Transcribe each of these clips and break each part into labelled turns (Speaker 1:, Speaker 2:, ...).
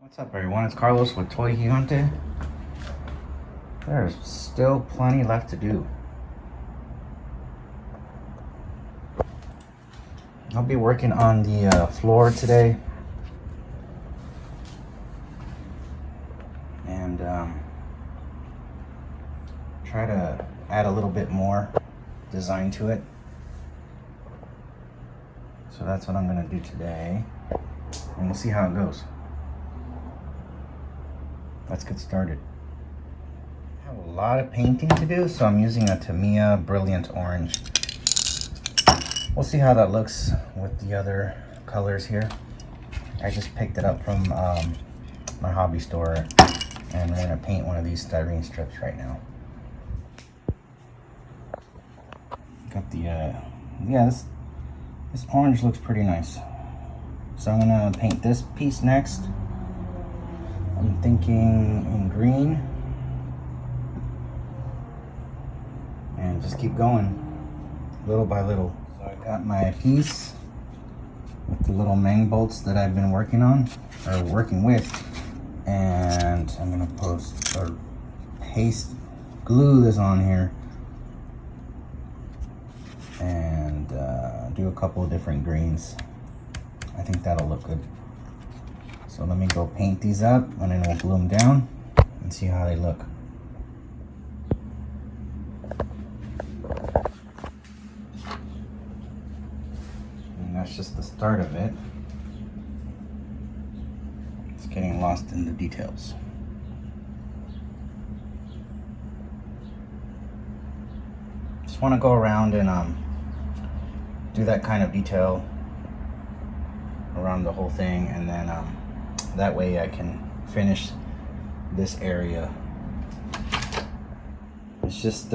Speaker 1: What's up, everyone? It's Carlos with Toy Gigante. There's still plenty left to do. I'll be working on the floor today, and try to add a little bit more design to it. So that's what I'm gonna do today, and we'll see how it goes. Let's get started. I have a lot of painting to do, so I'm using a Tamiya Brilliant Orange. We'll see how that looks with the other colors here. I just picked it up from my hobby store, and we're gonna paint one of these styrene strips right now. Got the, yeah, this orange looks pretty nice. So I'm gonna paint this piece next. I'm thinking in green, and just keep going little by little. So I got my piece with the little Mang bolts that I've been working on, or working with, and I'm gonna paste glue this on here and do a couple of different greens. I think that'll look good. So let me go paint these up, and then we'll glue them down and see how they look. And that's just the start of it. It's getting lost in the details. Just want to go around and do that kind of detail around the whole thing, and then that way I can finish this area. It's just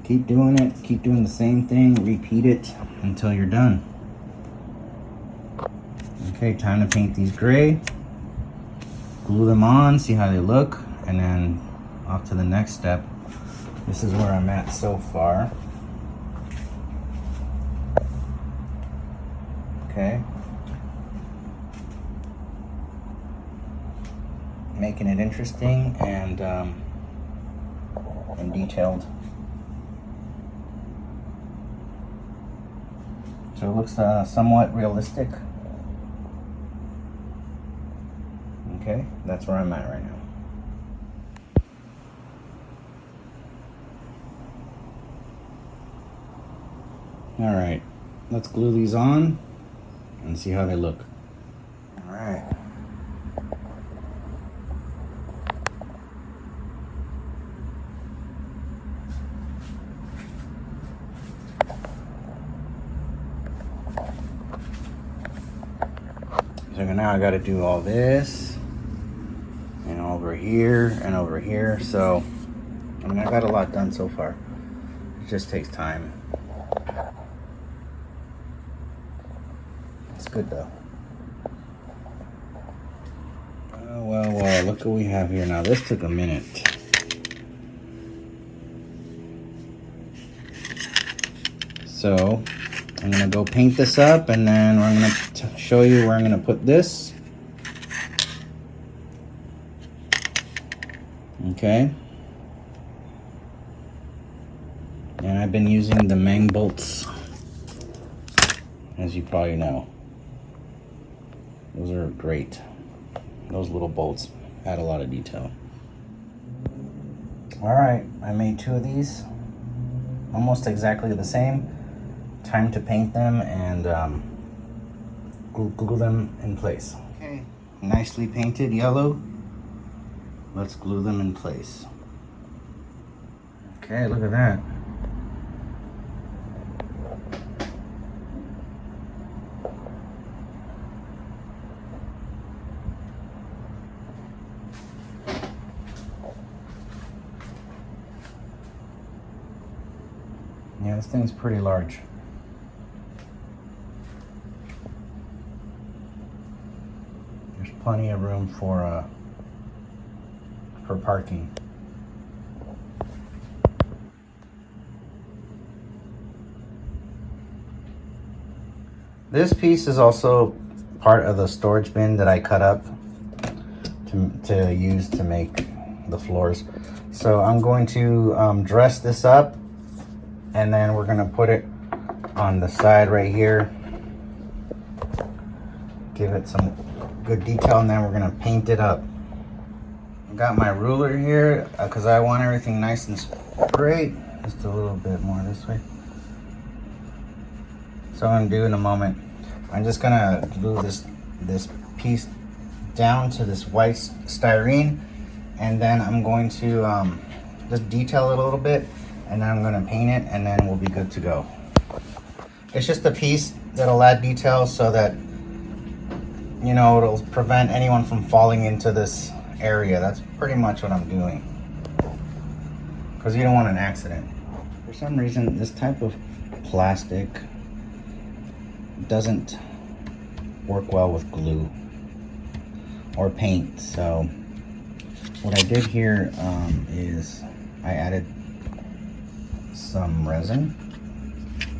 Speaker 1: keep doing it, keep doing the same thing, repeat it until you're done. Okay, time to paint these gray. Glue them on, see how they look, and then off to the next step. This is where I'm at so far. Okay. Making it interesting and detailed. So it looks somewhat realistic. Okay, that's where I'm at right now. All right, let's glue these on and see how they look. All right. So now I got to do all this and over here and over here. So I mean, I got a lot done so far. It just takes time. It's good though. Well, look what we have here now. This took a minute. So I'm gonna go paint this up, and then I'm gonna show you where I'm gonna put this. Okay. And I've been using the Mang bolts, as you probably know. Those are great. Those little bolts add a lot of detail. All right, I made 2 of these, almost exactly the same. Time to paint them and glue them in place. Okay, nicely painted yellow. Let's glue them in place. Okay, look at that. Yeah, this thing's pretty large. There's plenty of room for parking. This piece is also part of the storage bin that I cut up to use to make the floors. So I'm going to dress this up, and then we're gonna put it on the side right here, give it some good detail, and then we're gonna paint it up. I got my ruler here because I want everything nice and straight. Just a little bit more this way. So I'm gonna do in a moment. I'm just gonna glue this piece down to this white styrene, and then I'm going to just detail it a little bit, and then I'm gonna paint it, and then we'll be good to go. It's just a piece that'll add detail so that, you know, it'll prevent anyone from falling into this area. That's pretty much what I'm doing, because you don't want an accident. For some reason, this type of plastic doesn't work well with glue or paint. So what I did here is I added some resin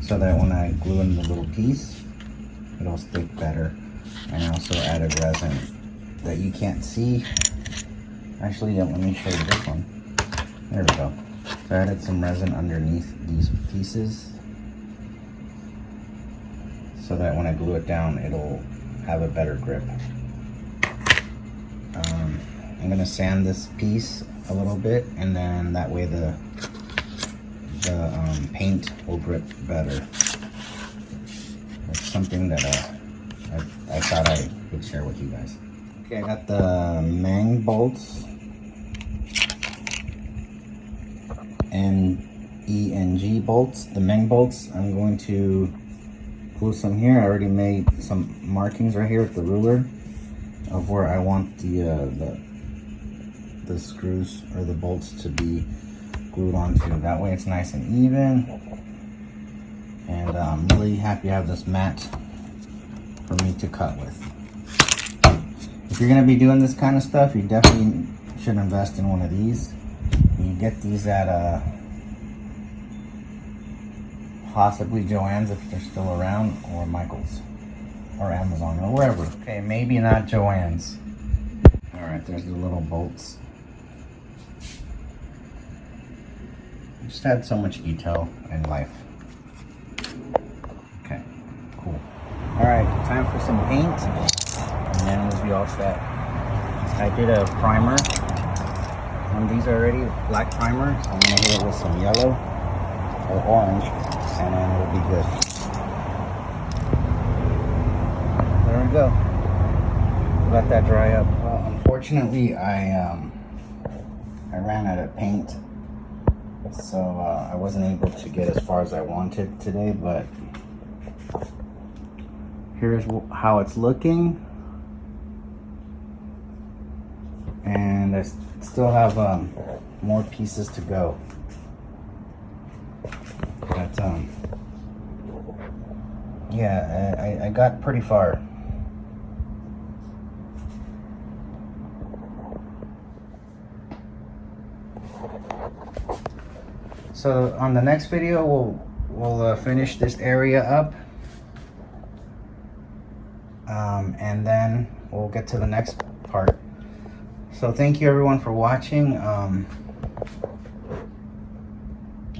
Speaker 1: so that when I glue in the little piece, it'll stick better. And I also added resin that you can't see. Actually, let me show you this one. There we go. So I added some resin underneath these pieces so that when I glue it down, it'll have a better grip. I'm gonna sand this piece a little bit, and then that way the paint will grip better. It's something that I thought I would share with you guys. Okay, I got the Meng bolts, MENG bolts, the Meng bolts. I'm going to glue some here. I already made some markings right here with the ruler of where I want the screws or the bolts to be glued onto. That way it's nice and even. And I'm really happy I have this mat for me to cut with. If you're gonna be doing this kind of stuff, you definitely should invest in one of these. You get these at possibly Joann's if they're still around, or Michael's, or Amazon, or wherever. Okay, maybe not Joann's. All right, there's the little bolts. Just add so much detail in life. Okay, cool. All right, time for some paint, and then we'll be all set. I did a primer on these already, black primer. So I'm gonna hit it with some yellow or orange, and then it'll be good. There we go. Let that dry up. Well, unfortunately, I ran out of paint, so I wasn't able to get as far as I wanted today, but here's how it's looking. And I still have more pieces to go. But yeah, I got pretty far. So on the next video, we'll finish this area up, and then we'll get to the next part. So thank you everyone for watching. I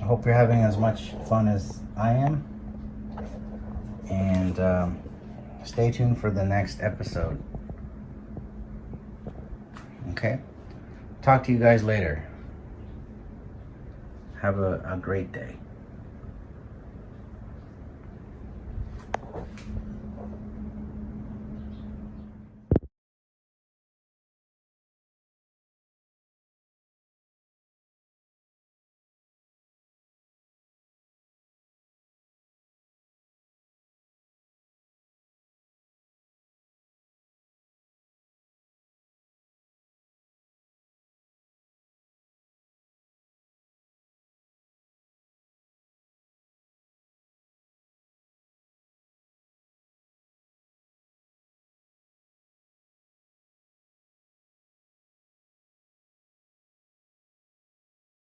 Speaker 1: hope you're having as much fun as I am, and stay tuned for the next episode. Okay, talk to you guys later. Have a great day.